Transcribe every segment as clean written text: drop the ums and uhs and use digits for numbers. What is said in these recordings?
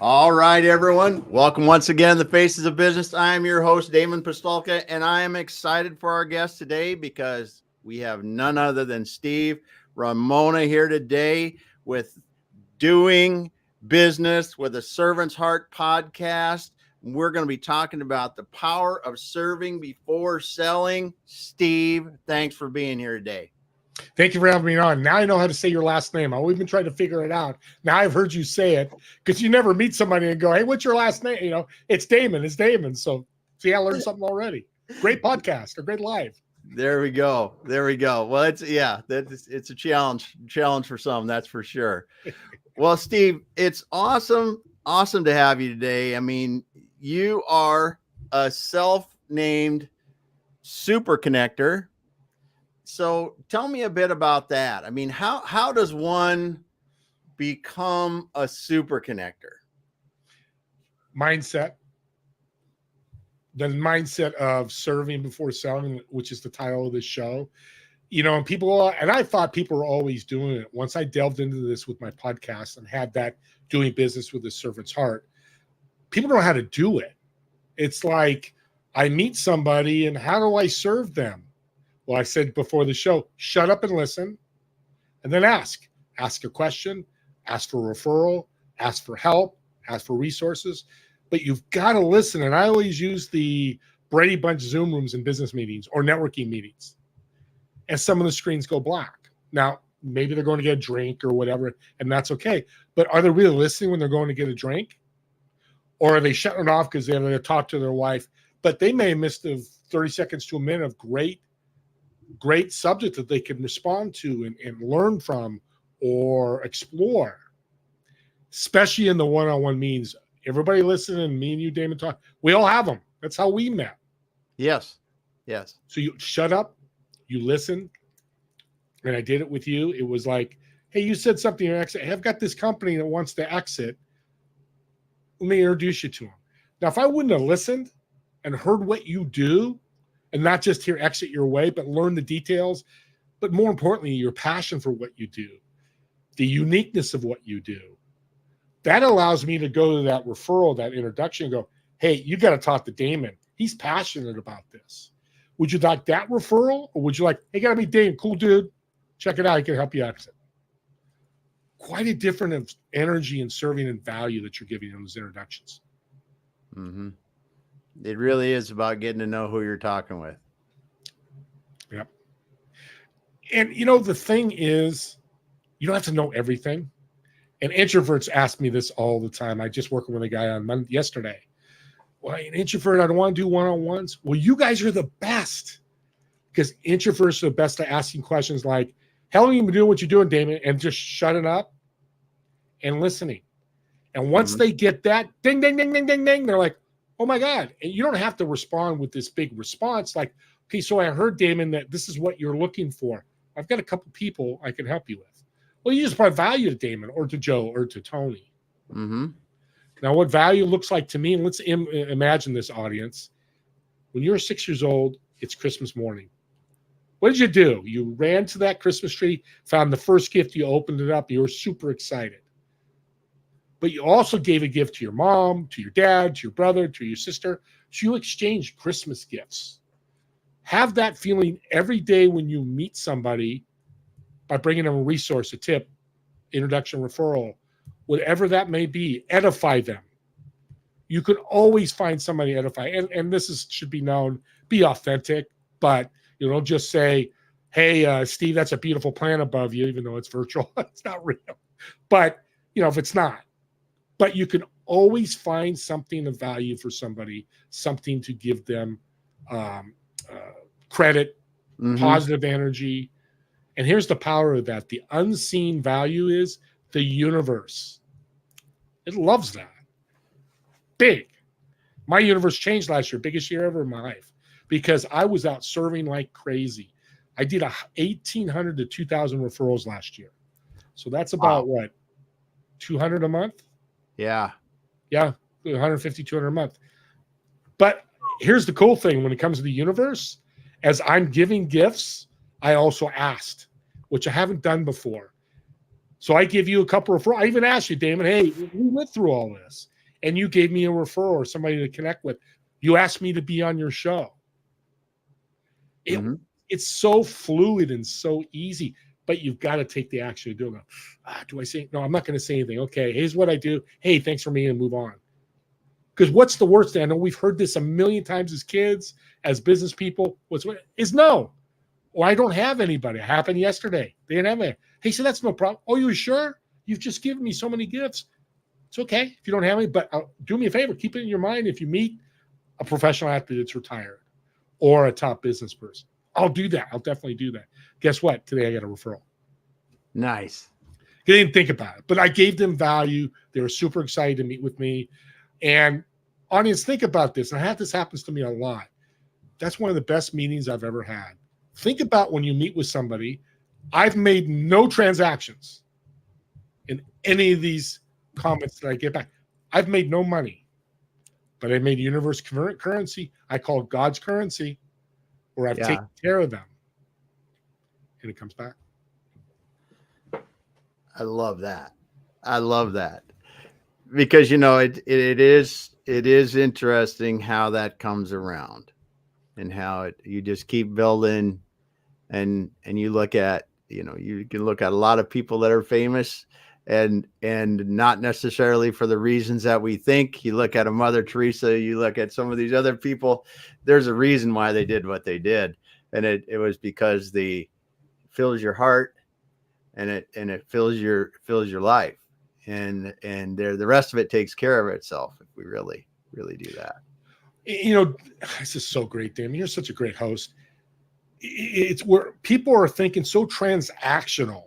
All right, everyone. Welcome once again to the Faces of Business. I am your host, Damon Pistolka, and I am excited for our guest today because we have none other than Steve Ramona here today with Doing Business with a Servant's Heart podcast. We're going to be talking about the power of serving before selling. Steve, thanks for being here today. Thank you for having me on. Now I know how to say your last name. I've been trying to figure it out. Now I've heard you say it because you never meet somebody and go, hey, what's your last name? You know, it's Damon. It's Damon. So see, I learned something already. Great podcast or great live. There we go. There we go. Well, it's a challenge for some, that's for sure. Well, Steve, it's awesome to have you today. I mean, you are a self-named super connector. So tell me a bit about that. I mean, how does one become a super connector? Mindset. The mindset of serving before selling, which is the title of this show. You know, and I thought people were always doing it. Once I delved into this with my podcast and had that doing business with a servant's heart, people don't know how to do it. It's like I meet somebody and how do I serve them? Well, I said before the show, shut up and listen, and then ask. Ask a question, ask for a referral, ask for help, ask for resources. But you've got to listen. And I always use the Brady Bunch Zoom rooms in business meetings or networking meetings. And some of the screens go black. Now, maybe they're going to get a drink or whatever, and that's okay. But are they really listening when they're going to get a drink? Or are they shutting it off because they're going to talk to their wife? But they may have missed the 30 seconds to a minute of great subject that they can respond to and learn from or explore, especially in the one-on-one meetings. Everybody listening, me and you, Damon, talk. We all have them. That's how we met. Yes. So you shut up, you listen, and I did it with you. It was like, hey, you said something, you're exit. Hey, I've got this company that wants to exit. Let me introduce you to them. Now, if I wouldn't have listened and heard what you do, and not just hear exit your way, but learn the details, but more importantly, your passion for what you do, the uniqueness of what you do. That allows me to go to that referral, that introduction, and go, hey, you got to talk to Damon. He's passionate about this. Would you like that referral? Or would you like, hey, got to meet Damon, cool dude. Check it out. He can help you exit. Quite a different of energy and serving and value that you're giving in those introductions. Mm-hmm. It really is about getting to know who you're talking with. Yep. And, you know, the thing is, you don't have to know everything. And introverts ask me this all the time. I just worked with a guy on yesterday. Well, an introvert, I don't want to do one-on-ones. Well, you guys are the best because introverts are the best at asking questions like, how long have you been doing what you're doing, Damon? And just shutting up and listening. And once they get that, ding, ding, ding, ding, ding, ding, they're like, oh my God. And you don't have to respond with this big response. Like, okay, so I heard, Damon, that this is what you're looking for. I've got a couple people I can help you with. Well, you just provide value to Damon or to Joe or to Tony. Mm-hmm. Now, what value looks like to me, and let's imagine this audience. When you're 6 years old, it's Christmas morning. What did you do? You ran to that Christmas tree, found the first gift, you opened it up, you were super excited. But you also gave a gift to your mom, to your dad, to your brother, to your sister. So you exchanged Christmas gifts. Have that feeling every day when you meet somebody by bringing them a resource, a tip, introduction, referral, whatever that may be, edify them. You can always find somebody to edify. And this should be known, be authentic, but you don't just say, hey, Steve, that's a beautiful plan above you, even though it's virtual. It's not real. But, you know, if it's not. But you can always find something of value for somebody, something to give them credit, positive energy. And here's the power of that. The unseen value is the universe. It loves that. Big. My universe changed last year, biggest year ever in my life, because I was out serving like crazy. I did 1,800 to 2,000 referrals last year. So that's about what, 200 a month? Yeah. Yeah, 150, 200 a month. But here's the cool thing when it comes to the universe, as I'm giving gifts, I also asked, which I haven't done before. So I give you a couple of referrals. I even asked you, Damon, hey, we went through all this, and you gave me a referral or somebody to connect with. You asked me to be on your show. It's so fluid and so easy, but you've got to take the action to do it. Do I say, no, I'm not going to say anything. Okay, here's what I do. Hey, thanks for me, and move on. Because what's the worst thing? I know we've heard this a million times as kids, as business people, is no. Or I don't have anybody. It happened yesterday. They didn't have any. Hey, so that's no problem. Oh, you sure? You've just given me so many gifts. It's okay if you don't have any, but do me a favor. Keep it in your mind if you meet a professional athlete that's retired or a top business person. I'll do that. I'll definitely do that. Guess what? Today I got a referral. Nice. They didn't think about it, but I gave them value. They were super excited to meet with me. And audience, think about this. And this happens to me a lot. That's one of the best meetings I've ever had. Think about when you meet with somebody. I've made no transactions in any of these comments that I get back. I've made no money, but I made universe currency. I call it God's currency, where I've taken care of them. And it comes back. I love that. I love that. Because, it is interesting how that comes around and how you just keep building and you look at, you can look at a lot of people that are famous and not necessarily for the reasons that we think. You look at a Mother Teresa, you look at some of these other people, there's a reason why they did what they did. And it was because they fills your heart and it fills your life. And the rest of it takes care of itself if we really, really do that. This is so great, Dan. You're such a great host. It's where people are thinking so transactional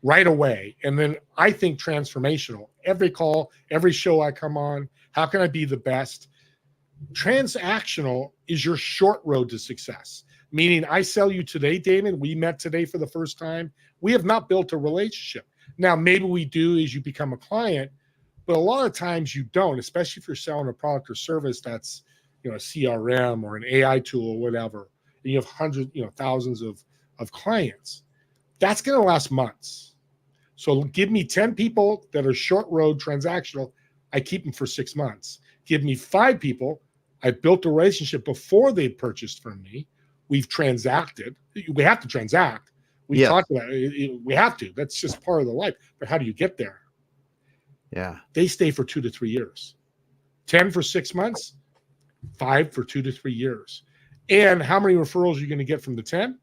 right away. And then I think transformational. Every call, every show I come on, how can I be the best? Transactional is your short road to success. Meaning I sell you today, Damon. We met today for the first time. We have not built a relationship. Now, maybe we do as you become a client, but a lot of times you don't, especially if you're selling a product or service that's, a CRM or an AI tool or whatever, and you have hundreds, thousands of clients. That's going to last months. So give me 10 people that are short road transactional. I keep them for 6 months. Give me 5 people. I built a relationship before they purchased from me. We've transacted. We have to transact. We talked about it. We have to. That's just part of the life. But how do you get there? Yeah. They stay for 2 to 3 years. 10 for 6 months, 5 for 2 to 3 years. And how many referrals are you going to get from the 10?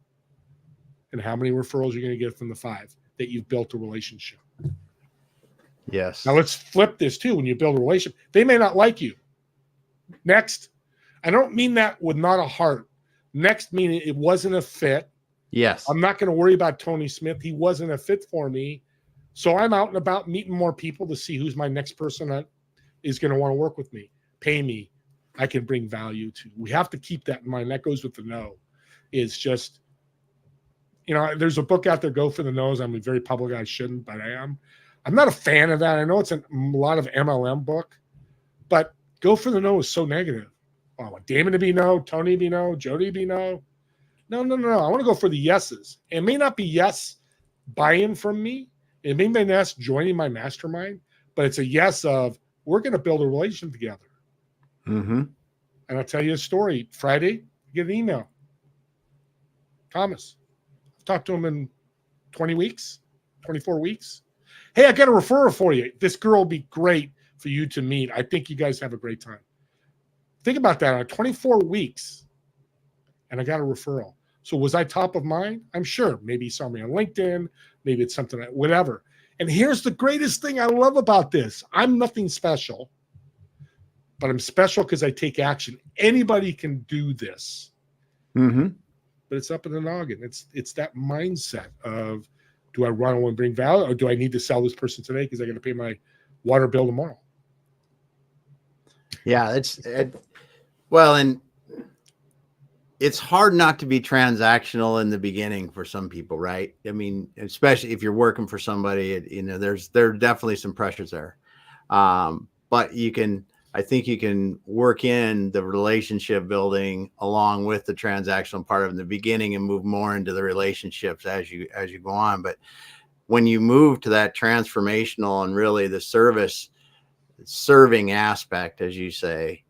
And how many referrals are you going to get from the 5 that you've built a relationship? Yes. Now let's flip this too. When you build a relationship, they may not like you. Next. I don't mean that with not a heart. Next, meaning it wasn't a fit. Yes. I'm not going to worry about Tony Smith. He wasn't a fit for me. So I'm out and about meeting more people to see who's my next person that is going to want to work with me, pay me. I can bring value to. We have to keep that in mind. That goes with the no. It's just, there's a book out there, Go for the Nose. I'm a very public. I shouldn't, but I am. I'm not a fan of that. I know it's a lot of MLM book, but Go for the No is so negative. Oh, I want Damon to be no, Tony to be no, Jody to be no. No. I want to go for the yeses. It may not be yes buy-in from me. It may be yes joining my mastermind, but it's a yes of we're going to build a relationship together. And I'll tell you a story. Friday, I get an email. Thomas, I've talked to him in 20 weeks, 24 weeks. Hey, I got a referral for you. This girl will be great for you to meet. I think you guys have a great time. Think about that. 24 weeks, and I got a referral. So was I top of mind? I'm sure. Maybe he saw me on LinkedIn. Maybe it's something, whatever. And here's the greatest thing I love about this. I'm nothing special, but I'm special because I take action. Anybody can do this. But it's up in the noggin. It's that mindset of, do I want to bring value, or do I need to sell this person today because I got to pay my water bill tomorrow? Yeah, and it's hard not to be transactional in the beginning for some people, right? I mean, especially if you're working for somebody, there are definitely some pressures there. But I think you can work in the relationship building along with the transactional part of the beginning and move more into the relationships as you go on. But when you move to that transformational and really the serving aspect, as you say,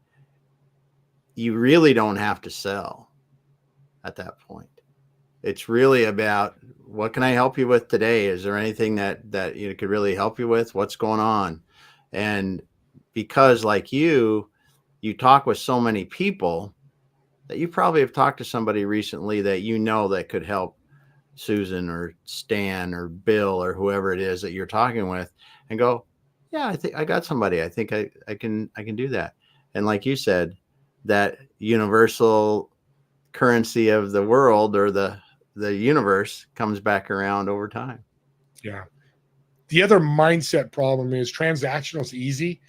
you really don't have to sell at that point. It's really about, what can I help you with today? Is there anything that you could really help you with? What's going on? And because like you talk with so many people that you probably have talked to somebody recently that that could help Susan or Stan or Bill or whoever it is that you're talking with, and go, yeah, I think I got somebody. I think I can do that. And like you said, that universal currency of the world, or the universe, comes back around over time. Yeah. The other mindset problem is transactional is easy.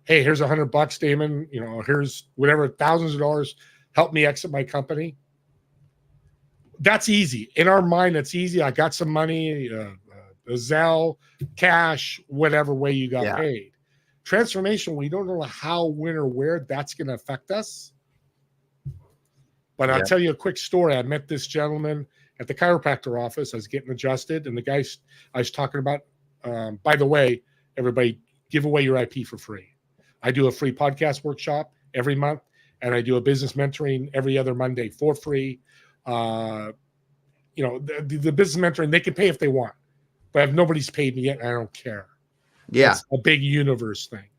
Hey, here's $100, Damon. Here's whatever, thousands of dollars. Help me exit my company. That's easy. In our mind, that's easy. I got some money, Zelle, cash, whatever way you got paid. Transformation, we don't know how, when, or where that's going to affect us. But I'll tell you a quick story. I met this gentleman at the chiropractor office. I was getting adjusted, and the guy I was talking about, by the way, everybody, give away your IP for free. I do a free podcast workshop every month, and I do a business mentoring every other Monday for free. The business mentoring, they can pay if they want, but if nobody's paid me yet, I don't care. Yeah. That's a big universe thing.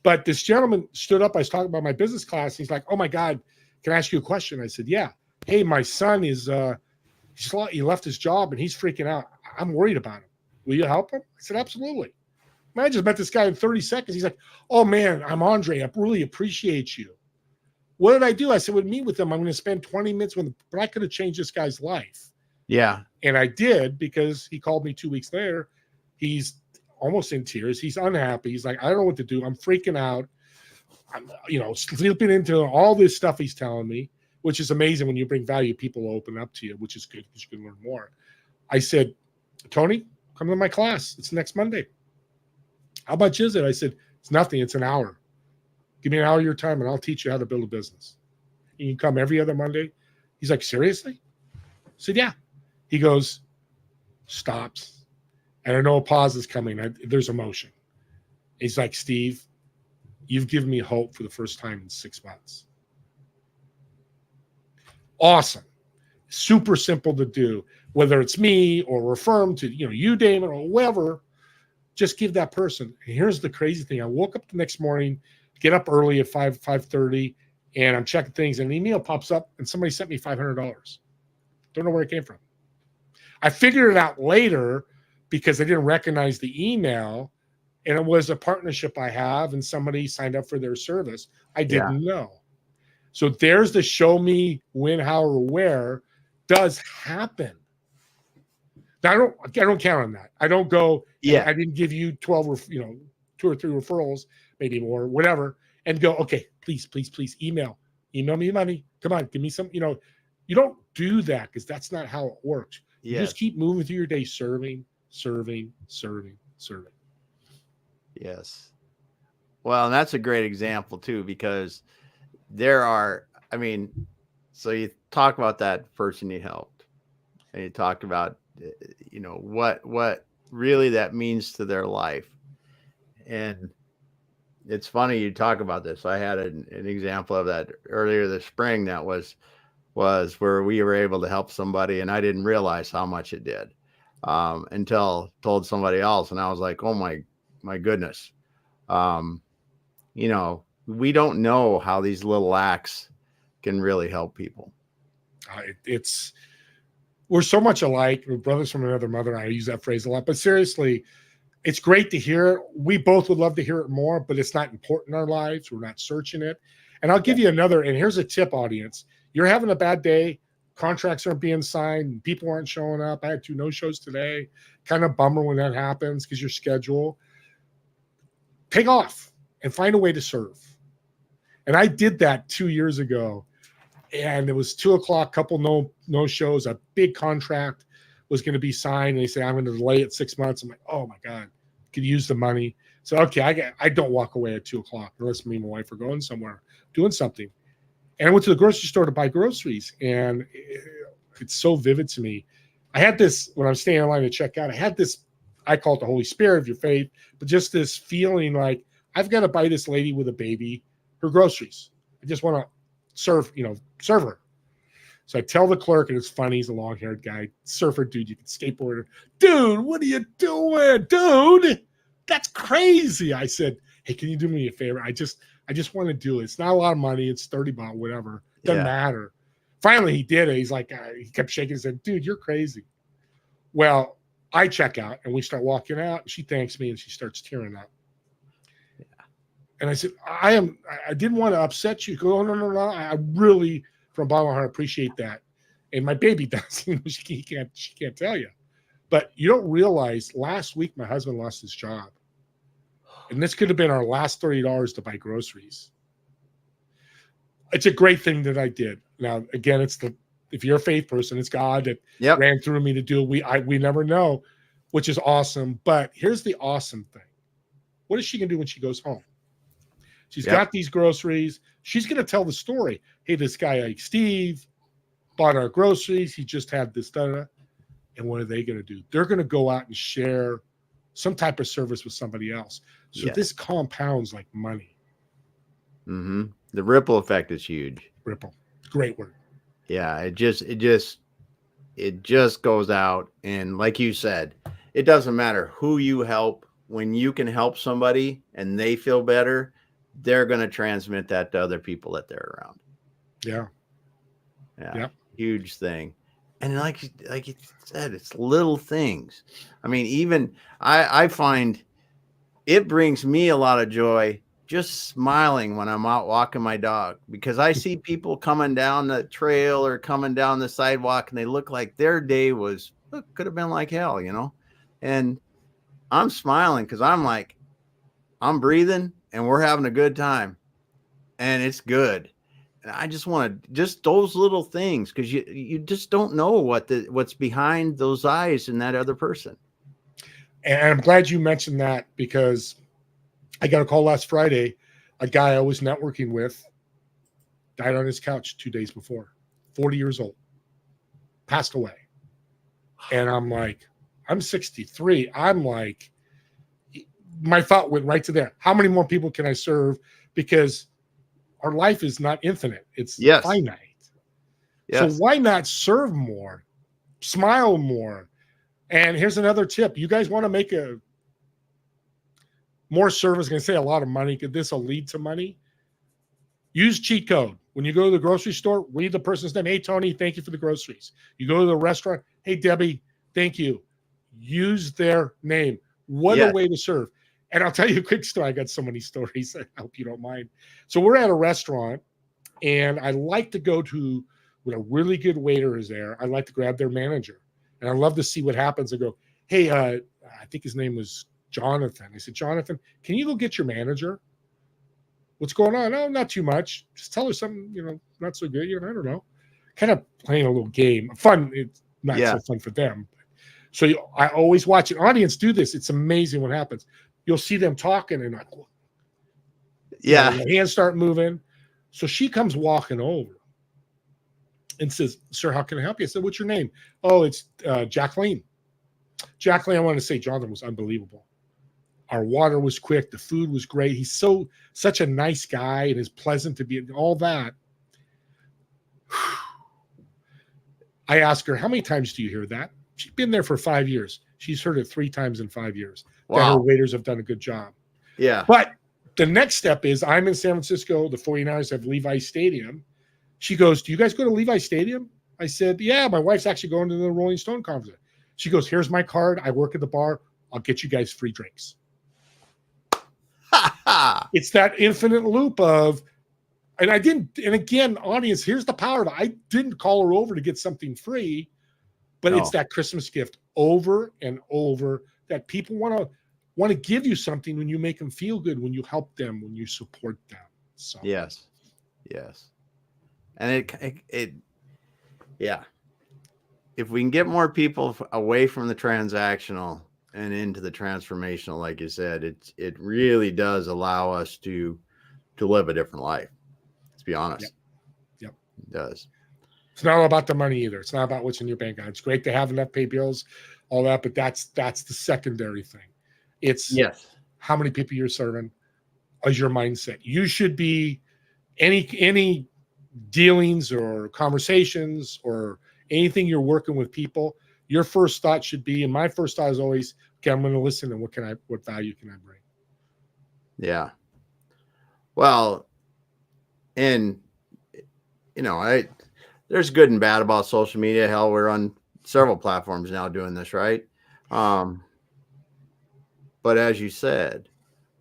But this gentleman stood up. I was talking about my business class. He's like, oh my God, can I ask you a question? I said, yeah. Hey, my son is, he left his job and he's freaking out. I'm worried about him. Will you help him? I said, absolutely. I just met this guy in 30 seconds. He's like, oh man, I'm Andre. I really appreciate you. What did I do? I said, would meet with him. I'm going to spend 20 minutes with him, but I could have changed this guy's life. Yeah. And I did, because he called me 2 weeks later. He's almost in tears. He's unhappy. He's like, I don't know what to do. I'm freaking out. I'm, slipping into all this stuff he's telling me, which is amazing. When you bring value, people will open up to you, which is good because you can learn more. I said, Tony, come to my class. It's next Monday. How much is it? I said, it's nothing. It's an hour. Give me an hour of your time and I'll teach you how to build a business. You can come every other Monday. He's like, seriously? I said, yeah. He goes, stops. And I know a pause is coming. There's emotion. He's like, Steve, you've given me hope for the first time in 6 months. Awesome. Super simple to do. Whether it's me or refer them to, you, Damon, or whoever, just give that person. And here's the crazy thing. I woke up the next morning, get up early at 5:30, and I'm checking things, and an email pops up, and somebody sent me $500. Don't know where it came from. I figured it out later because I didn't recognize the email, and it was a partnership I have, and somebody signed up for their service. I didn't know. So there's the show me when, how, or where does happen. Now, I don't count on that. I don't go, I didn't give you 12, 2 or 3 referrals, maybe more, whatever, and go, okay, please email me money. Come on, give me some, you don't do that because that's not how it works. You just keep moving through your day, serving. Yes. Well, and that's a great example too, because so you talk about that person you helped, and you talked about, what really that means to their life. And it's funny you talk about this. I had an example of that earlier this spring that was where we were able to help somebody, and I didn't realize how much it did until told somebody else. And I was like, oh my goodness. We don't know how these little acts can really help people. We're so much alike. We're brothers from another mother. I use that phrase a lot, but seriously, it's great to hear it. We both would love to hear it more, but it's not important in our lives. We're not searching it. And I'll give you another, and here's a tip, audience. You're having a bad day. Contracts aren't being signed. People aren't showing up. I had 2 no-shows today. Kind of bummer when that happens because your schedule. Take off and find a way to serve. And I did that 2 years ago. And it was 2:00, couple no shows, a big contract was going to be signed. And they said, I'm going to delay it 6 months. I'm like, oh my God, could use the money. So, okay, I don't walk away at 2:00 unless me and my wife are going somewhere, doing something. And I went to the grocery store to buy groceries. And it's so vivid to me. I had this, when I was staying in line to check out, I had this I call it the Holy Spirit of your faith, but just this feeling like I've got to buy this lady with a baby her groceries. I just want to serve her. So I tell the clerk, and it's funny, he's a long-haired guy, surfer dude, you can skateboard. Dude, what are you doing? Dude, that's crazy. I said, hey, can you do me a favor? I just want to do it. It's not a lot of money. It's $30, whatever. Doesn't matter. Finally, he did it. He's like, he kept shaking his head. Dude, you're crazy. Well, I check out, and we start walking out, and she thanks me, and she starts tearing up. Yeah. And I said, I didn't want to upset you. Go, no. I really, from the bottom of my heart, appreciate that. And my baby does. She can't tell you. But you don't realize, last week, my husband lost his job. And this could have been our last $30 to buy groceries. It's a great thing that I did. Now, again, if you're a faith person, it's God that ran through me to do it. We never know, which is awesome. But here's the awesome thing. What is she going to do when she goes home? She's got these groceries. She's going to tell the story. Hey, this guy, like Steve, bought our groceries. He just had this. And what are they going to do? They're going to go out and share some type of service with somebody else. So this compounds like money. Mm-hmm. The ripple effect is huge. Ripple. Great word. Yeah. It just goes out. And like you said, it doesn't matter who you help. When you can help somebody and they feel better, they're going to transmit that to other people that they're around. Yeah. Huge thing. And like you said, it's little things. I mean, even I find it brings me a lot of joy just smiling when I'm out walking my dog, because I see people coming down the trail or coming down the sidewalk and they look like their day could have been like hell, and I'm smiling because I'm like, I'm breathing and we're having a good time and it's good. And I just want to those little things, because you just don't know what's behind those eyes in that other person. And I'm glad you mentioned that, because I got a call last Friday. A guy I was networking with died on his couch 2 days before, 40 years old, passed away. And I'm like, I'm 63. I'm like, my thought went right to there. How many more people can I serve? Because our life is not infinite. It's finite. Yes. So why not serve more, smile more? And here's another tip. You guys want to make more service, going to say a lot of money, because this will lead to money. Use cheat code. When you go to the grocery store, read the person's name. Hey, Tony, thank you for the groceries. You go to the restaurant. Hey, Debbie, thank you. Use their name. What a way to serve. And I'll tell you a quick story. I got so many stories. I hope you don't mind. So we're at a restaurant, and I like to go to, when a really good waiter is there, I like to grab their manager. And I love to see what happens. I go, hey, I think his name was Jonathan. I said, Jonathan, can you go get your manager? What's going on? Oh, not too much. Just tell her something, not so good. I don't know. Kind of playing a little game. Fun. It's not so fun for them. So I always watch an audience do this. It's amazing what happens. You'll see them talking and like, their hands start moving. So she comes walking over and says, sir, how can I help you? I said, what's your name? Oh, it's Jacqueline. Jacqueline, I want to say Jonathan was unbelievable. Our water was quick. The food was great. He's such a nice guy and is pleasant to be, all that. I asked her, how many times do you hear that? She's been there for 5 years. She's heard it 3 times in 5 years. Wow. That her waiters have done a good job. Yeah. But the next step is, I'm in San Francisco. The 49ers have Levi Stadium. She goes, do you guys go to Levi Stadium? I said, yeah, my wife's actually going to the Rolling Stone concert. She goes, here's my card. I work at the bar. I'll get you guys free drinks. It's that infinite loop of, and again, audience, here's the power of it. I didn't call her over to get something free, but it's that Christmas gift over and over that people want to give you something when you make them feel good, when you help them, when you support them. So yes. And if we can get more people away from the transactional and into the transformational, like you said, it really does allow us to live a different life. Let's be honest. Yep. It does. It's not all about the money either. It's not about what's in your bank account. It's great to have enough pay bills. all that, but that's the secondary thing. It's Yes. how many people you're serving is your mindset. You should be any dealings or conversations or anything you're working with people, your first thought should be, and my first thought is always, okay, I'm going to listen and what value can I bring? Yeah. Well, and there's good and bad about social media. Hell, we're on several platforms now doing this, right? But as you said,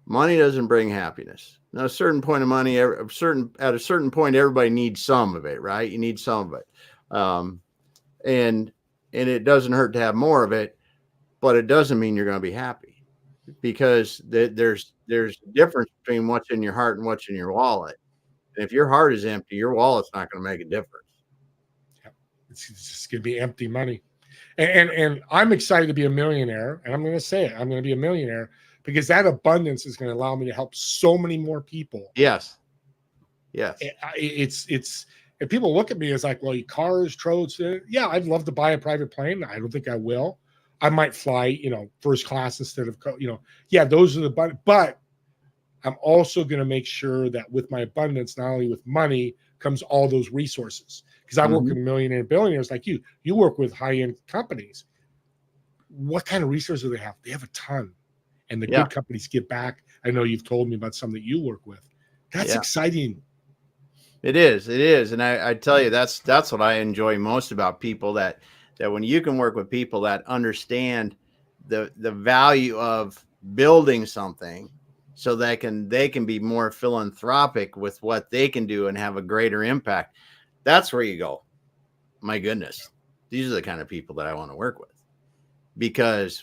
money doesn't bring happiness. Now, a certain point of money, at a certain point, everybody needs some of it, right? You need some of it, and it doesn't hurt to have more of it, but it doesn't mean you're going to be happy, because there's a difference between what's in your heart and what's in your wallet. And if your heart is empty, your wallet's not going to make a difference. It's just going to be empty money. And I'm excited to be a millionaire, and I'm going to say it. I'm going to be a millionaire because that abundance is going to allow me to help so many more people. Yes. It's if people look at me as like, well, cars, trodes, yeah, I'd love to buy a private plane. I don't think I will. I might fly, first class instead of, yeah, those are the, but I'm also going to make sure that with my abundance, not only with money, comes all those resources. Because I work with millionaire and billionaires like you. You work with high-end companies. What kind of resources do they have? They have a ton. And the good companies give back. I know you've told me about some that you work with. That's exciting. It is. And I tell you, that's what I enjoy most about people, that when you can work with people that understand the value of building something, so they can be more philanthropic with what they can do and have a greater impact. That's where you go, my goodness, these are the kind of people that I want to work with, because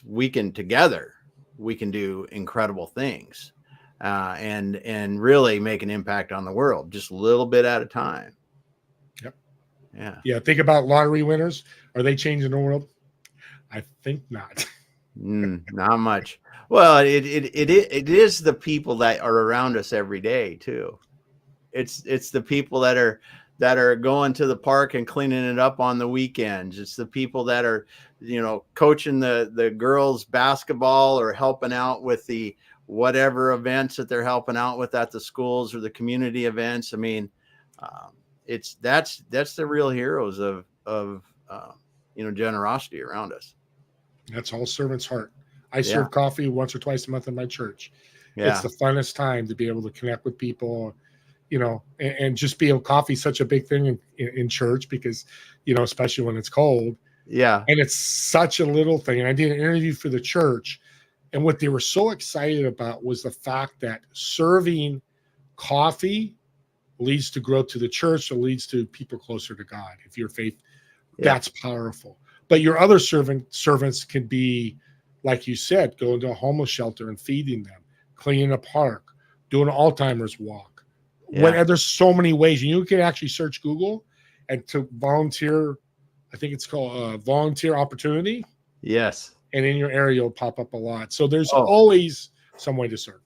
together we can do incredible things, and really make an impact on the world, just a little bit at a time. Yep. Yeah. Think about lottery winners. Are they changing the world? I think not. Not much. Well, it is the people that are around us every day too. It's the people that are going to the park and cleaning it up on the weekends. It's the people that are, coaching the girls basketball or helping out with the whatever events that they're helping out with at the schools or the community events. I mean, that's the real heroes of generosity around us. That's all servant's heart. I serve coffee once or twice a month in my church. Yeah. It's the funnest time to be able to connect with people, and just be able, coffee is such a big thing in church because, especially when it's cold. Yeah. And it's such a little thing. And I did an interview for the church, and what they were so excited about was the fact that serving coffee leads to growth to the church, so leads to people closer to God. If your faith, that's powerful. But your other servants can be, like you said, going to a homeless shelter and feeding them, cleaning a park, doing an Alzheimer's walk. There's so many ways. And you can actually search Google and to volunteer. I think it's called volunteer opportunity. Yes. And in your area, it'll pop up a lot. So there's always some way to serve.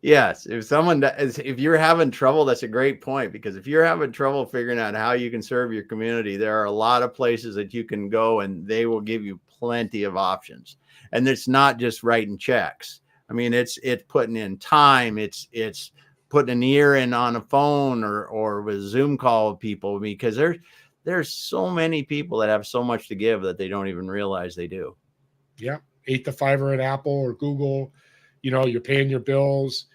Yes. If you're having trouble, that's a great point, because if you're having trouble figuring out how you can serve your community, there are a lot of places that you can go and they will give you plenty of options. And it's not just writing checks. I mean, it's putting in time. It's putting an ear in on a phone or with a Zoom call with people, because there's so many people that have so much to give that they don't even realize they do. Yeah. 8 to 5 at Apple or Google, you're paying your bills,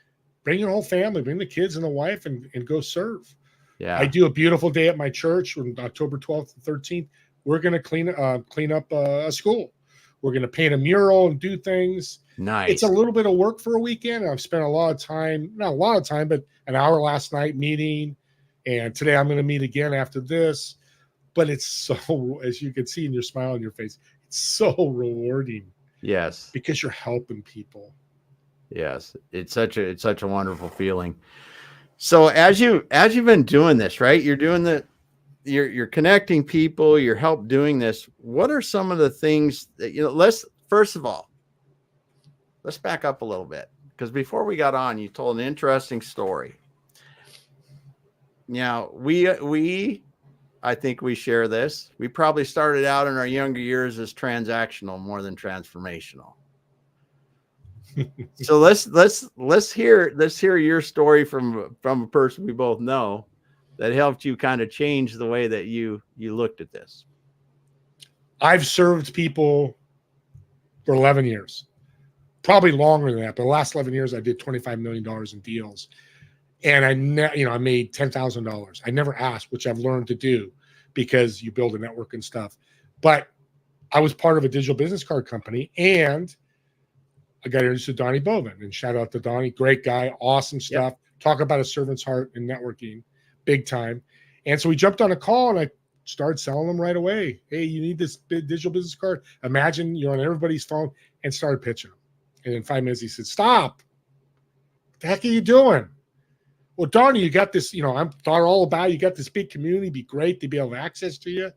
bring your whole family, bring the kids and the wife and go serve. Yeah. I do a beautiful day at my church on October 12th and 13th. We're going to clean up a school. We're going to paint a mural and do things. Nice. It's a little bit of work for a weekend. And I've spent not a lot of time, but an hour last night meeting. And today I'm going to meet again after this. But it's so, as you can see in your smile on your face, it's so rewarding. Yes. Because you're helping people. Yes. It's such a wonderful feeling. So as you've been doing this, right? You're doing you're connecting people, you're doing this. What are some of the things that, first of all, let's back up a little bit, because before we got on, you told an interesting story. Now, we I think we share this. We probably started out in our younger years as transactional more than transformational. So let's hear your story from a person we both know that helped you kind of change the way that you looked at this. I've served people for 11 years, probably longer than that. But the last 11 years, I did $25 million in deals, and I made $10,000. I never asked, which I've learned to do because you build a network and stuff. But I was part of a digital business card company, and I got introduced to Donnie Bowman, and shout out to Donnie, great guy, awesome stuff. Yep. Talk about a servant's heart and networking, big time. And so we jumped on a call, and I started selling them right away. Hey, you need this digital business card. Imagine you're on everybody's phone, and started pitching them. And in 5 minutes, he said, "Stop. What the heck are you doing?" "Well, Donnie, you got this, I'm thought all about it. You got this big community, be great to be able to have access to you."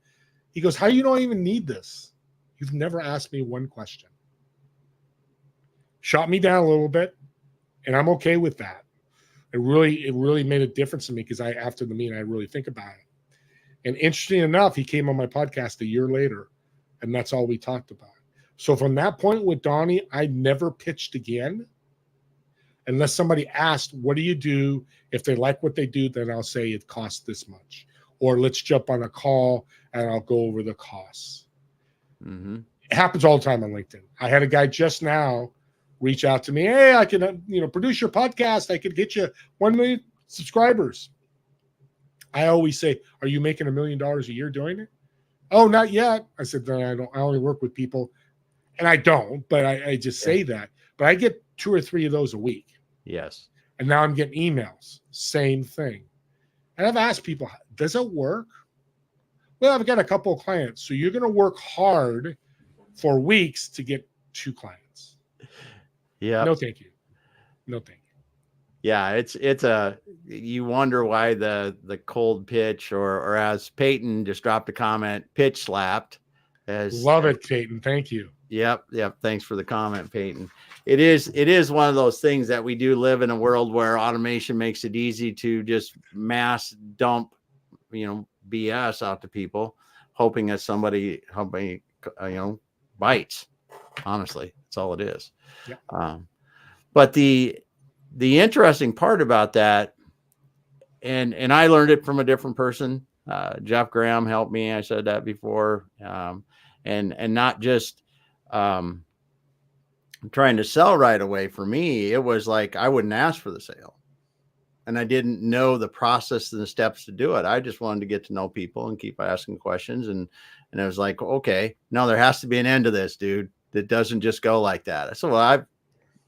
He goes, "How you don't even need this? You've never asked me one question." Shot me down a little bit, and I'm okay with that. It really made a difference to me because after the meeting, I really think about it. And interesting enough, he came on my podcast a year later, and that's all we talked about. So from that point with Donnie, I never pitched again. Unless somebody asked, "What do you do?" If they like what they do, then I'll say it costs this much. Or let's jump on a call and I'll go over the costs. Mm-hmm. It happens all the time on LinkedIn. I had a guy just now reach out to me. "Hey, I can produce your podcast. I could get you 1 million subscribers." I always say, "Are you making $1 million a year doing it?" "Oh, not yet." I said, "No, I don't. I only work with people." And I don't, but I just say that. But I get 2 or 3 of those a week. Yes. And now I'm getting emails. Same thing. And I've asked people, "Does it work?" "Well, I've got a couple of clients." "So you're going to work hard for weeks to get 2 clients?" Yeah. No, thank you. No, thank you. Yeah, you wonder why the cold pitch or as Peyton just dropped a comment, pitch slapped. Love it, Peyton. Thank you. Yep. Thanks for the comment, Peyton. It is one of those things that we do live in a world where automation makes it easy to just mass dump, BS out to people, hoping that somebody bites. Honestly, that's all it is. Yeah. But the interesting part about that, and I learned it from a different person. Jeff Graham helped me. I said that before, and not just trying to sell right away. For me, it was like I wouldn't ask for the sale, and I didn't know the process and the steps to do it. I just wanted to get to know people and keep asking questions, and I was like, okay, no, there has to be an end to this, dude. That doesn't just go like that. I said, well,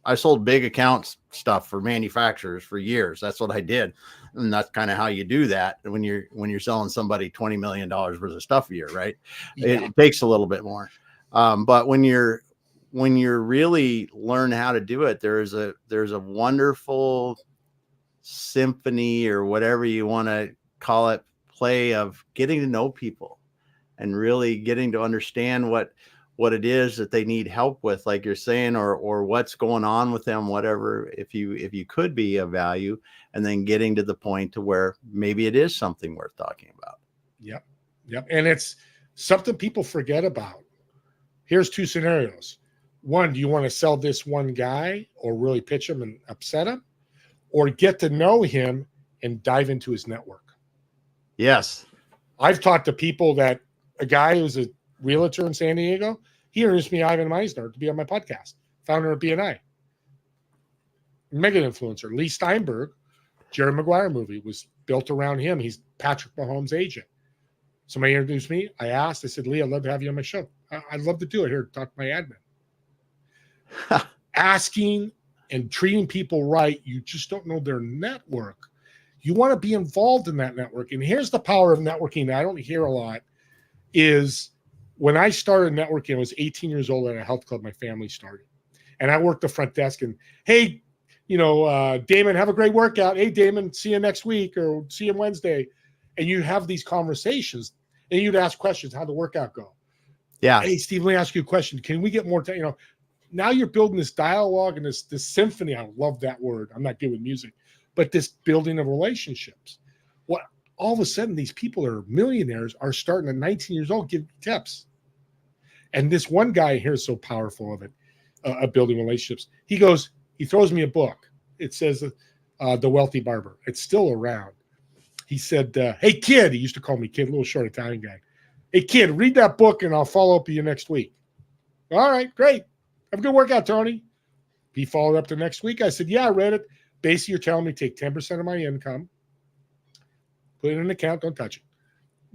I sold big accounts stuff for manufacturers for years. That's what I did. And that's kind of how you do that when you're selling somebody $20 million worth of stuff a year, right? Yeah. It takes a little bit more. But when you're really learn how to do it, there's a wonderful symphony or whatever you want to call it, play of getting to know people and really getting to understand what it is that they need help with, like you're saying, or what's going on with them, whatever, if you could be of value, and then getting to the point to where maybe it is something worth talking about. Yep. And it's something people forget about. Here's 2 scenarios. One, do you want to sell this one guy or really pitch him and upset him, or get to know him and dive into his network? Yes. I've talked to people that a guy who's a realtor in San Diego, he introduced me Ivan Meisner to be on my podcast, founder of BNI. Mega influencer. Lee Steinberg, Jerry Maguire movie was built around him. He's Patrick Mahomes' agent. Somebody introduced me. I asked, I said, "Lee, I'd love to have you on my show." "I'd love to do it. Here, talk to my admin." Asking and treating people right, you just don't know their network. You want to be involved in that network. And here's the power of networking that I don't hear a lot is when I started networking, I was 18 years old at a health club my family started. And I worked the front desk and, "Hey, Damon, have a great workout. Hey, Damon, see you next week or see you Wednesday." And you have these conversations and you'd ask questions. "How'd the workout go?" Yeah. "Hey, Steve, let me ask you a question. Can we get more time?" Now you're building this dialogue and this symphony. I love that word. I'm not good with music, but this building of relationships. What all of a sudden, these people are millionaires are starting at 19 years old, giving tips. And this one guy here is so powerful of it, of building relationships. He throws me a book. It says, The Wealthy Barber. It's still around. He said, hey, kid, he used to call me kid, little short Italian guy. Hey, kid, read that book and I'll follow up with you next week. All right, great. Have a good workout, Tony. He followed up the next week. I said, yeah, I read it. Basically, you're telling me take 10% of my income, put it in an account, don't touch it.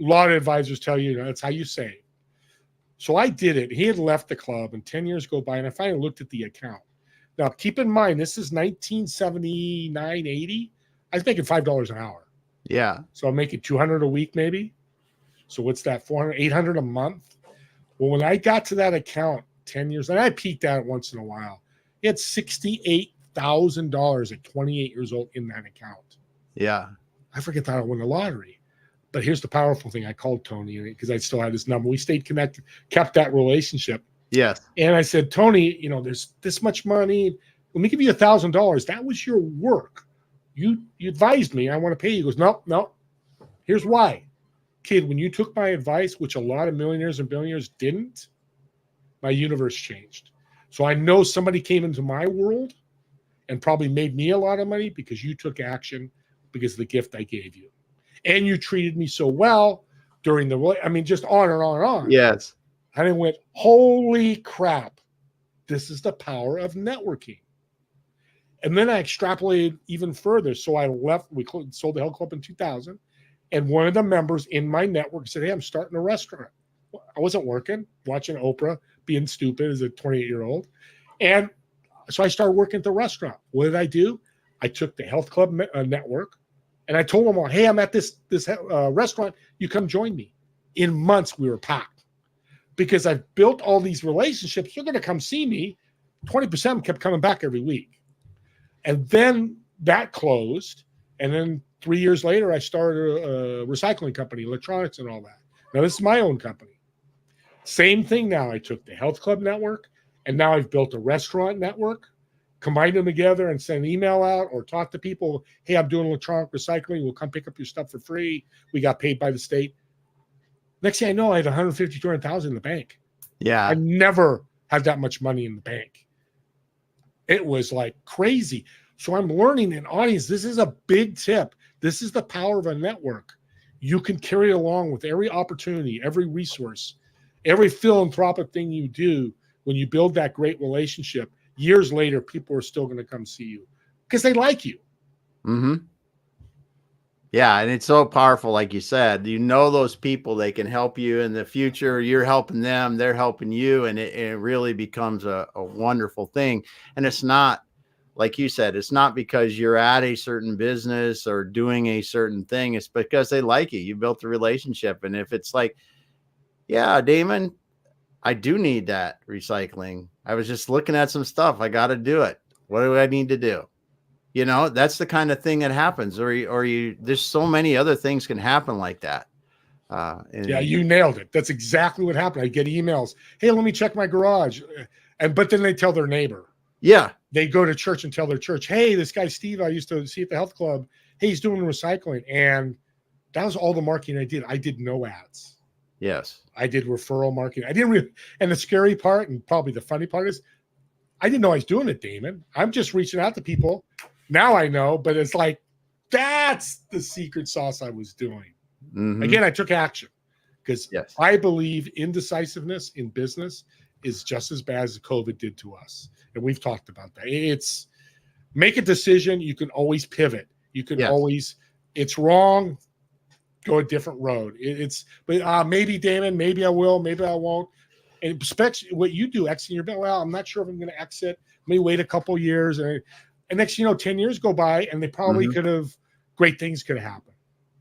A lot of advisors tell you, that's how you save. So I did it. He had left the club and 10 years go by and I finally looked at the account. Now, keep in mind, this is 1979, 80. I was making $5 an hour. Yeah. So I'm making $200 a week maybe. So what's that, 400, 800 a month? Well, when I got to that account 10 years, and I peeked at it once in a while, he had $68,000 at 28 years old in that account. Yeah. I forget that I won the lottery. But here's the powerful thing. I called Tony because I still had his number. We stayed connected, kept that relationship. Yes. And I said, Tony, there's this much money. Let me give you $1,000. That was your work. You advised me. I want to pay you. He goes, no. Here's why. Kid, when you took my advice, which a lot of millionaires and billionaires didn't, my universe changed. So I know somebody came into my world and probably made me a lot of money because you took action because of the gift I gave you. And you treated me so well during just on and on and on. Yes. And I went, holy crap, this is the power of networking. And then I extrapolated even further. So I left, we sold the Health Club in 2000. And one of the members in my network said, hey, I'm starting a restaurant. I wasn't working, watching Oprah, being stupid as a 28-year-old. And so I started working at the restaurant. What did I do? I took the Health Club network and I told them all, hey, I'm at this restaurant. You come join me. In months, we were packed because I've built all these relationships. They're going to come see me. 20% of them kept coming back every week. And then that closed. And then 3 years later, I started a recycling company, electronics and all that. Now, this is my own company. Same thing now. I took the Health Club network, and now I've built a restaurant network, combined them together and send an email out or talk to people. Hey, I'm doing electronic recycling. We'll come pick up your stuff for free. We got paid by the state. Next thing I know, I had 150, 200,000 in the bank. Yeah. I never had that much money in the bank. It was like crazy. So I'm learning an audience. This is a big tip. This is the power of a network. You can carry it along with every opportunity, every resource, every philanthropic thing you do. When you build that great relationship, years later, people are still going to come see you because they like you. Mm-hmm. Yeah. And it's so powerful. Like you said, those people, they can help you in the future. You're helping them. They're helping you. And it really becomes a wonderful thing. And it's not, like you said, it's not because you're at a certain business or doing a certain thing. It's because they like you. You built a relationship. And if it's like, yeah, Damon, I do need that recycling. I was just looking at some stuff. I got to do it. What do I need to do? That's the kind of thing that happens. There's so many other things can happen like that. Yeah, you nailed it. That's exactly what happened. I get emails. Hey, let me check my garage. But then they tell their neighbor. Yeah. They go to church and tell their church, hey, this guy, Steve, I used to see at the health club. Hey, he's doing recycling. And that was all the marketing I did. I did no ads. Yes. I did referral marketing. I didn't really, and the scary part and probably the funny part is I didn't know I was doing it, Damon. I'm just reaching out to people. Now I know, but it's like, that's the secret sauce I was doing. Mm-hmm. Again, I took action because I believe indecisiveness in business is just as bad as COVID did to us. And we've talked about that. It's make a decision. You can always pivot. You can always, it's wrong, go a different road. But maybe, Damon, maybe I will, maybe I won't. And especially what you do, exiting your business. Well, I'm not sure if I'm going to exit. Let me wait a couple years. And next, 10 years go by and they probably could have, great things could have happened.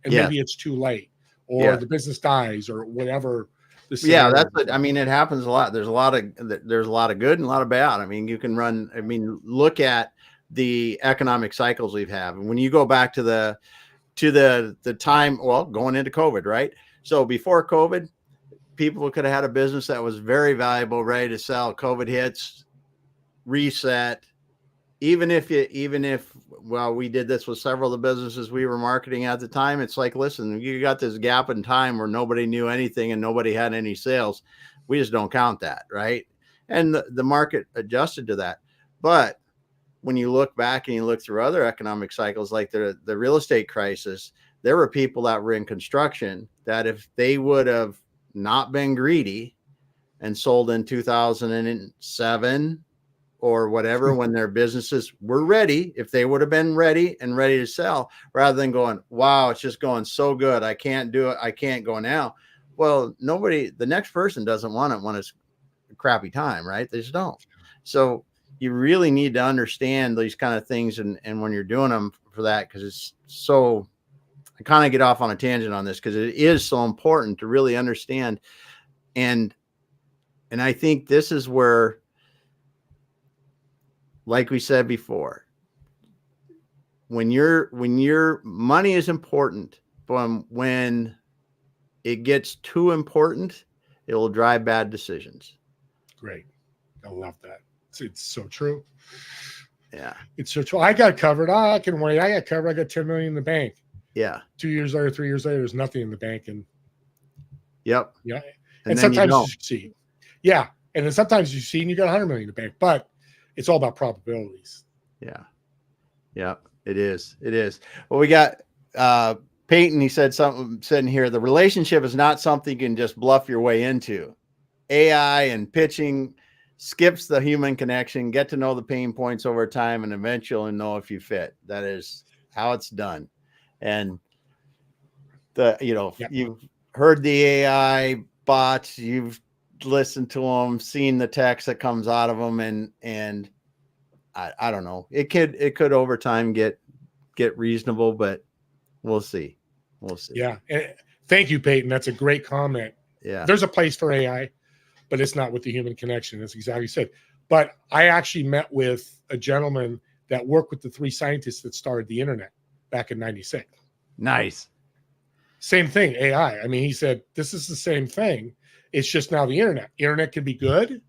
And maybe it's too late or the business dies or whatever. That's what it happens a lot. There's a lot of good and a lot of bad. You can look at the economic cycles we've had. And when you go back to the time, going into COVID, right? So before COVID, people could have had a business that was very valuable, ready to sell. COVID hits, reset. Even if well, we did this with several of the businesses we were marketing at the time. It's like, listen, you got this gap in time where nobody knew anything and nobody had any sales. We just don't count that, right? And the market adjusted to that. But when you look back and you look through other economic cycles, like the real estate crisis, there were people that were in construction that if they would have not been greedy and sold in 2007 or whatever, when their businesses were ready, if they would have been ready and ready to sell, rather than going, wow, it's just going so good, I can't do it, I can't go now. Well, the next person doesn't want it when it's a crappy time, right? They just don't. So you really need to understand these kind of things, and when you're doing them for that, because it's so, I kind of get off on a tangent on this because it is so important to really understand. And I think this is where, like we said before, when your money is important, but when it gets too important, it will drive bad decisions. Great. I love that. It's so true. Yeah. It's so true. I got covered. I can wait. I got covered. I got 10 million in the bank. Yeah. 2 years later, 3 years later, there's nothing in the bank. And yep. Yeah. And sometimes you see. Yeah. And then sometimes you see and you got 100 million in the bank, but it's all about probabilities. Yeah. Yeah, it is. It is. Well, we got Peyton. He said in here, the relationship is not something you can just bluff your way into. AI and pitching skips the human connection, get to know the pain points over time, and eventually know if you fit. That is how it's done. And yep. You've heard the AI bots, you've listened to them, seen the text that comes out of them, and I don't know. It could over time get reasonable, but we'll see. We'll see. Yeah. And thank you, Peyton. That's a great comment. Yeah. There's a place for AI, but it's not with the human connection. That's exactly what you said. But I actually met with a gentleman that worked with the 3 scientists that started the internet back in 96. Nice. Same thing, AI. I mean, he said, this is the same thing. It's just now the internet. Internet can be good,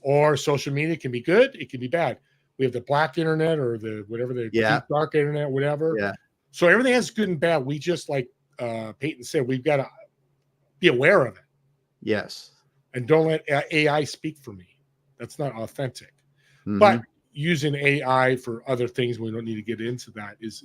or social media can be good. It can be bad. We have the black internet, or the whatever, the deep dark internet, whatever. Yeah. So everything has good and bad. We just, like Peyton said, we've got to be aware of it. Yes. And don't let AI speak for me. That's not authentic. Mm-hmm. But using AI for other things, we don't need to get into that, is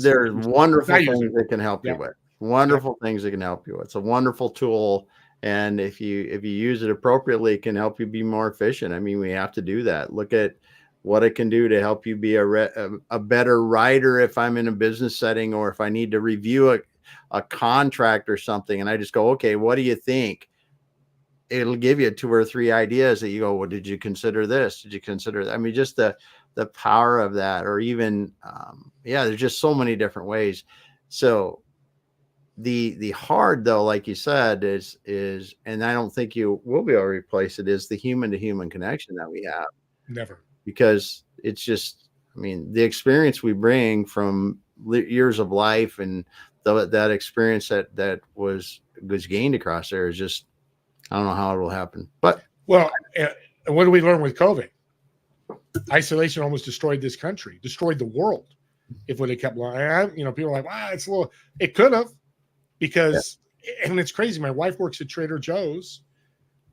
there's wonderful things that can help you with. Wonderful things that can help you with. It's a wonderful tool. And if you use it appropriately, it can help you be more efficient. I mean, we have to do that. Look at what it can do to help you be a better writer if I'm in a business setting, or if I need to review a contract or something, and I just go, okay, what do you think? It'll give you 2 or 3 ideas that you go, well, did you consider this? Did you consider that? I mean, just the power of that, or even, there's just so many different ways. So the hard, though, like you said, is, and I don't think you will be able to replace it, is the human to human connection that we have. Never. Because it's just, I mean, the experience we bring from years of life, and that experience that was gained across there is just, I don't know how it will happen. But well, what do we learn with COVID? Isolation almost destroyed this country, destroyed the world. If would have kept lying, people are like, wow, it's a little. It could have, because, and it's crazy. My wife works at Trader Joe's.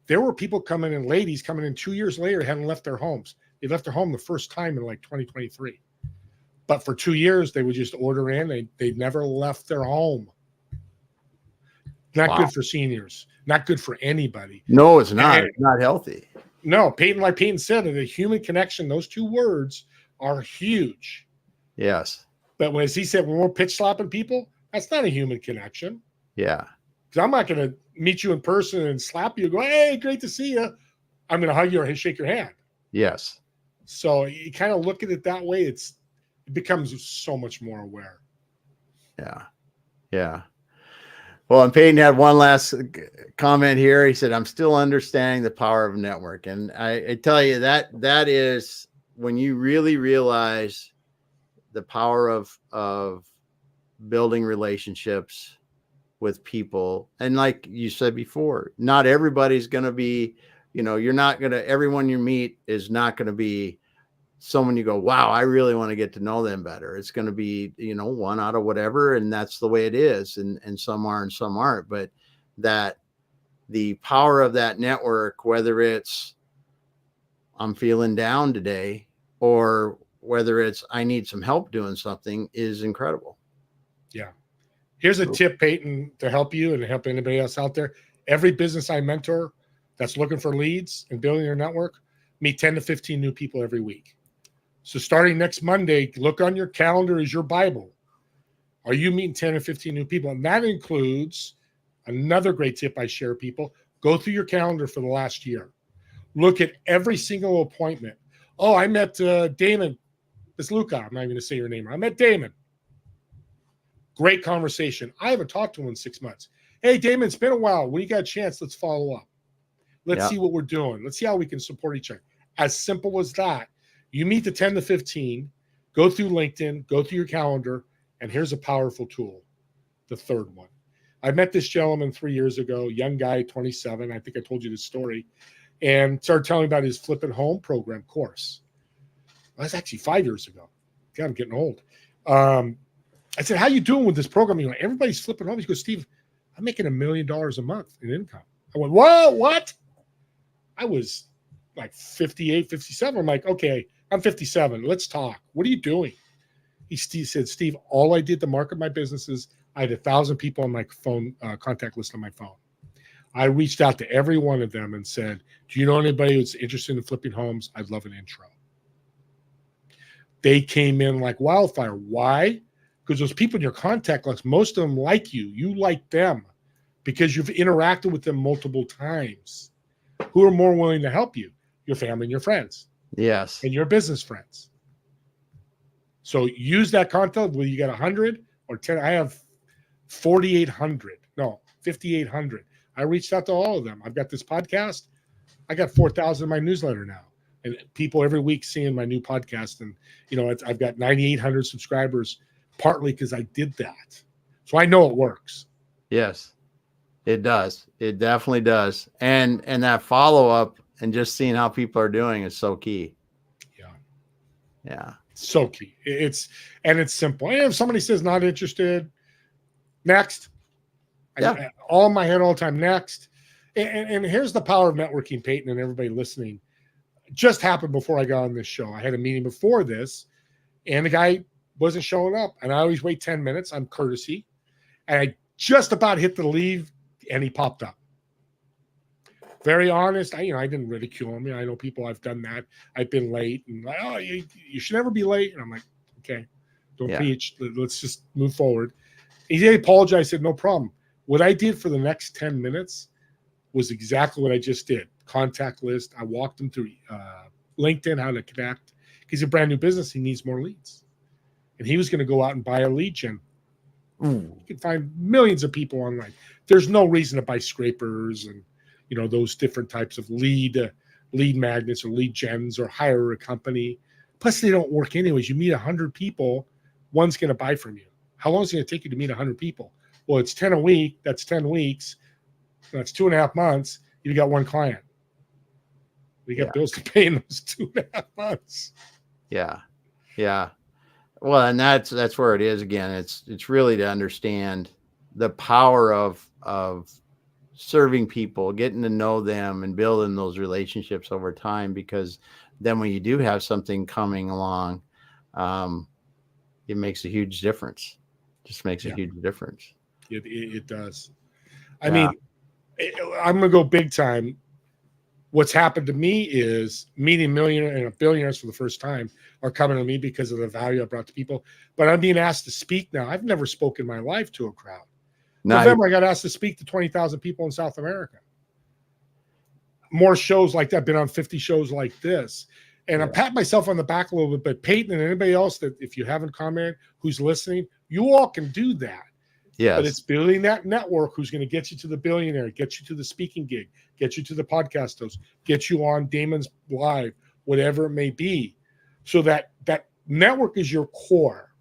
There were people coming in, ladies coming in 2 years later, hadn't left their homes. They left their home the first time in like 2023. But for 2 years, they would just order in. They never left their home. Not good for seniors. Not good for anybody. No, it's not. It's not healthy. No, Peyton, like Peyton said, the human connection, those 2 words are huge. Yes. But as he said, when we're pitch slapping people, that's not a human connection. Yeah. Because I'm not going to meet you in person and slap you and go, hey, great to see you. I'm going to hug you or shake your hand. Yes. So you kind of look at it that way. It becomes so much more aware. Yeah. Yeah. Well, and Peyton had one last comment here. He said, I'm still understanding the power of network. And I tell you, that is when you really realize the power of building relationships with people. And like you said before, not everybody's going to be, everyone you meet is not going to be someone you go, wow, I really want to get to know them better. It's going to be, one out of whatever. And that's the way it is. And some are and some aren't. But that the power of that network, whether it's I'm feeling down today or whether it's I need some help doing something, is incredible. Yeah. Here's a tip, Peyton, to help you and to help anybody else out there. Every business I mentor that's looking for leads and building their network, meet 10 to 15 new people every week. So starting next Monday, look on your calendar as your Bible. Are you meeting 10 or 15 new people? And that includes another great tip I share people. Go through your calendar for the last year. Look at every single appointment. Oh, I met Damon. It's Luca. I'm not even going to say your name. I met Damon. Great conversation. I haven't talked to him in 6 months. Hey, Damon, it's been a while. When you got a chance, let's follow up. Let's see what we're doing. Let's see how we can support each other. As simple as that. You meet the 10 to 15, go through LinkedIn, go through your calendar, and here's a powerful tool, the third one. I met this gentleman 3 years ago, young guy, 27. I think I told you this story, and started telling me about his Flipping Home program course. That's actually 5 years ago. God, I'm getting old. I said, how you doing with this program? He's like, everybody's flipping home. He goes, Steve, I'm making $1 million a month in income. I went, whoa, what? I was like 58, 57. I'm like, okay, I'm 57. Let's talk. What are you doing? He said, Steve, all I did to market my businesses, I had 1,000 people on my phone, contact list on my phone. I reached out to every one of them and said, do you know anybody who's interested in flipping homes? I'd love an intro. They came in like wildfire. Why? Because those people in your contact list, most of them like you. You like them because you've interacted with them multiple times. Who are more willing to help you? Your family and your friends. Yes. And your business friends. So use that contact, whether you got 100 or 10. I have 4,800. No, 5,800. I reached out to all of them. I've got this podcast. I got 4,000 in my newsletter now. And people every week seeing my new podcast. And, I've got 9,800 subscribers, partly because I did that. So I know it works. Yes, it does. It definitely does. And that follow-up and just seeing how people are doing is so key. Yeah. So key. It's simple. And if somebody says not interested, next. Yeah. All in my head all the time, next. And here's the power of networking, Peyton, and everybody listening. It just happened before I got on this show. I had a meeting before this, and the guy wasn't showing up. And I always wait 10 minutes. I'm courtesy. And I just about hit the leave, and he popped up. Very honest. I didn't ridicule him. I know people, I've done that. I've been late, and like, oh, you should never be late. And I'm like, okay, don't preach. Let's just move forward. He apologized. I said, no problem. What I did for the next 10 minutes was exactly what I just did. Contact list. I walked him through LinkedIn, how to connect. He's a brand new business. He needs more leads. And he was going to go out and buy a lead gen. You can find millions of people online. There's no reason to buy scrapers and, those different types of lead magnets or lead gens, or hire a company. Plus, they don't work anyways. You meet 100 people, one's going to buy from you. How long is it going to take you to meet 100 people? Well, it's 10 a week. That's 10 weeks. That's 2.5 months. You got one client. We got bills to pay in those 2.5 months. Yeah. Yeah. Well, and that's where it is again. It's really to understand the power of serving people, getting to know them, and building those relationships over time. Because then when you do have something coming along, it makes a huge difference. Just makes a huge difference. It does. I mean, I'm going to go big time. What's happened to me is meeting millionaires and billionaires for the first time are coming to me because of the value I brought to people. But I'm being asked to speak now. I've never spoken in my life to a crowd. November, I got asked to speak to 20,000 people in South America. More shows like that. I've been on 50 shows like this. And I'm patting myself on the back a little bit. But Peyton and anybody else that, if you haven't commented, who's listening, you all can do that. Yes. But it's building that network who's going to get you to the billionaire, get you to the speaking gig, get you to the podcast host, get you on Damon's Live, whatever it may be. So that network is your core.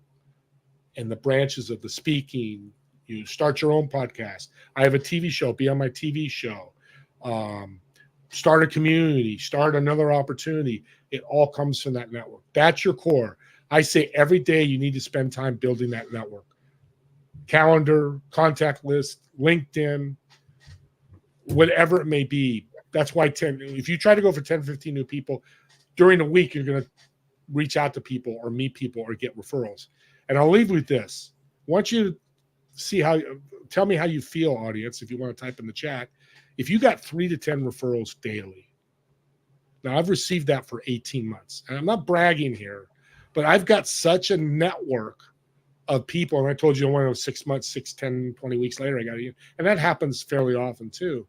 And the branches of the speaking, you start your own podcast. I have a TV show, be on my TV show. start a community, start another opportunity. It all comes from that network. That's your core. I say every day you need to spend time building that network. Calendar, contact list, LinkedIn, whatever it may be. That's why if you try to go for 10, 15 new people during the week, you're going to reach out to people or meet people or get referrals. And I'll leave with this. Once you see tell me how you feel, audience, if you want to type in the chat. If you got 3 to 10 referrals daily, now I've received that for 18 months. And I'm not bragging here, but I've got such a network of people. And I told you, one of 6 months, 6, 10, 20 weeks later, I got you. And that happens fairly often too.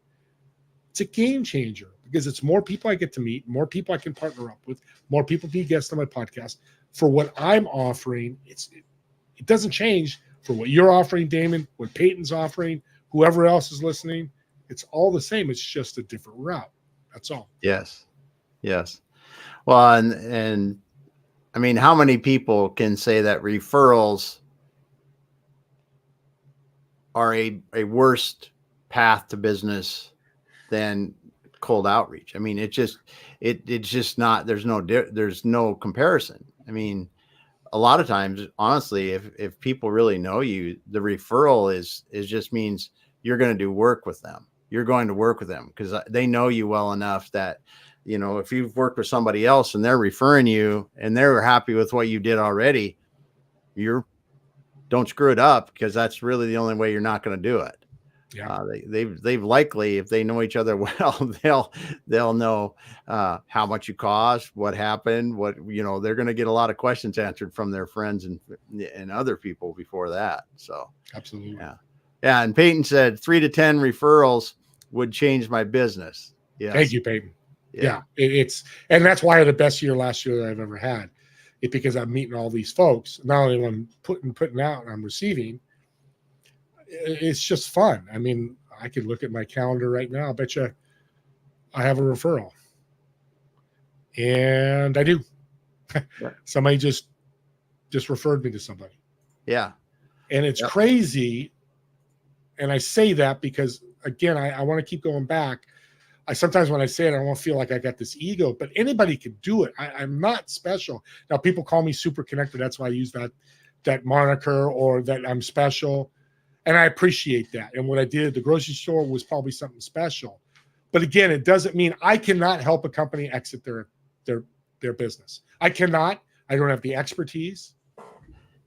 It's a game changer because it's more people I get to meet, more people I can partner up with, more people be guests on my podcast. For what I'm offering, it doesn't change for what you're offering, Damon, what Peyton's offering, whoever else is listening. It's all the same. It's just a different route. That's all. Yes. Well, and I mean, how many people can say that referrals are a worse path to business than cold outreach? I mean, it's just not, there's no comparison. I mean, a lot of times, honestly, if people really know you, the referral is just means you're going to do work with them. You're going to work with them because they know you well enough that, you know, if you've worked with somebody else and they're referring you and they're happy with what you did already, don't screw it up, because that's really the only way you're not going to do it. Yeah. They've likely, if they know each other well, they'll know how much you cost, what happened, they're going to get a lot of questions answered from their friends and other people before that. So absolutely. Yeah. And Peyton said 3 to 10 referrals would change my business. Yeah. Thank you, Peyton. Yeah. And that's why I had the best year last year that I've ever had. It's because I'm meeting all these folks. Not only when I'm putting out and I'm receiving, it's just fun. I mean, I could look at my calendar right now. I bet you I have a referral. And I do. Yeah. Somebody just referred me to somebody. Yeah. And it's crazy. And I say that because, again, I want to keep going back. Sometimes when I say it, I don't feel like I got this ego, but anybody can do it. I'm not special. Now, people call me super connected. That's why I use that moniker, or that I'm special. And I appreciate that. And what I did at the grocery store was probably something special. But again, it doesn't mean I cannot help a company exit their business. I cannot. I don't have the expertise.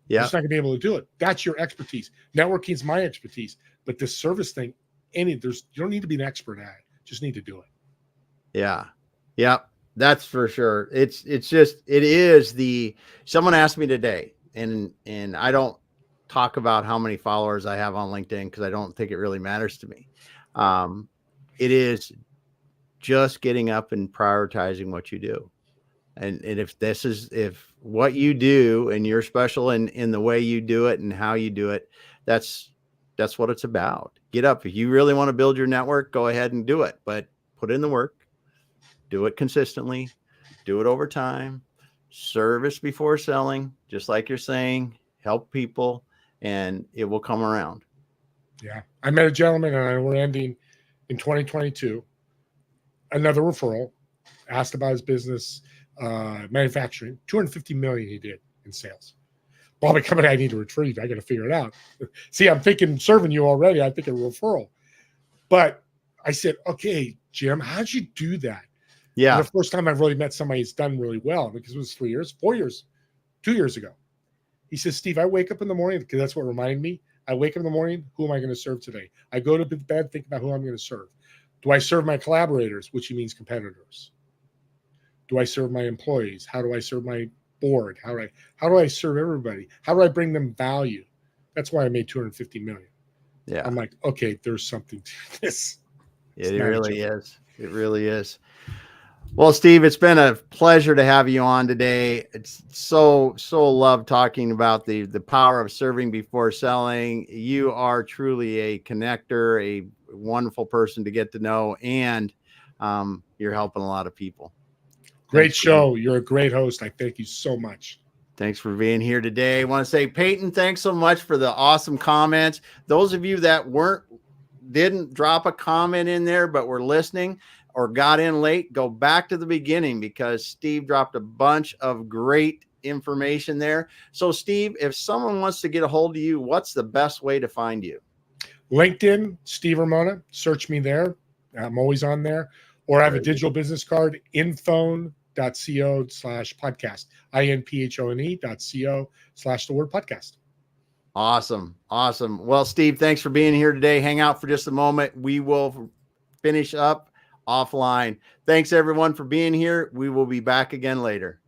Yeah. I'm just not going to be able to do it. That's your expertise. Networking is my expertise. But this service thing, you don't need to be an expert at it. Just need to do it. Yeah. Yeah. That's for sure. Someone asked me today, and I don't talk about how many followers I have on LinkedIn because I don't think it really matters to me. It is just getting up and prioritizing what you do. And if what you do and you're special in the way you do it and how you do it, that's what it's about. Get up. If you really want to build your network, go ahead and do it, but put in the work, do it consistently, do it over time, service before selling, just like you're saying, help people, and it will come around. Yeah. I met a gentleman, and we're ending in 2022, another referral, asked about his business, manufacturing, 250 million he did in sales. Probably company I need to retrieve. I got to figure it out. See, I'm thinking serving you already. I think a referral. But I said, okay, Jim, how'd you do that? Yeah. And the first time I've really met somebody who's done really well, because it was 2 years ago. He says, Steve, I wake up in the morning, because that's what reminded me. I wake up in the morning, who am I going to serve today? I go to bed, think about who I'm going to serve. Do I serve my collaborators, which means competitors? Do I serve my employees? How do I serve my board? How do I serve everybody? How do I bring them value? That's why I made 250 million. Yeah. I'm like, okay, there's something to this. It really is. It really is. Well, Steve, it's been a pleasure to have you on today. It's so love talking about the power of serving before selling. You are truly a connector, a wonderful person to get to know, and you're helping a lot of people. Great show. You're a great host. I thank you so much. Thanks for being here today. I want to say, Peyton, thanks so much for the awesome comments. Those of you that didn't drop a comment in there, but were listening, or got in late, go back to the beginning because Steve dropped a bunch of great information there. So Steve, if someone wants to get a hold of you, what's the best way to find you? LinkedIn, Steve Ramona, search me there. I'm always on there. Or I have a digital business card, infone.co/podcast, infone.co/the word podcast. Awesome. Awesome. Well, Steve, thanks for being here today. Hang out for just a moment. We will finish up offline. Thanks everyone for being here. We will be back again later.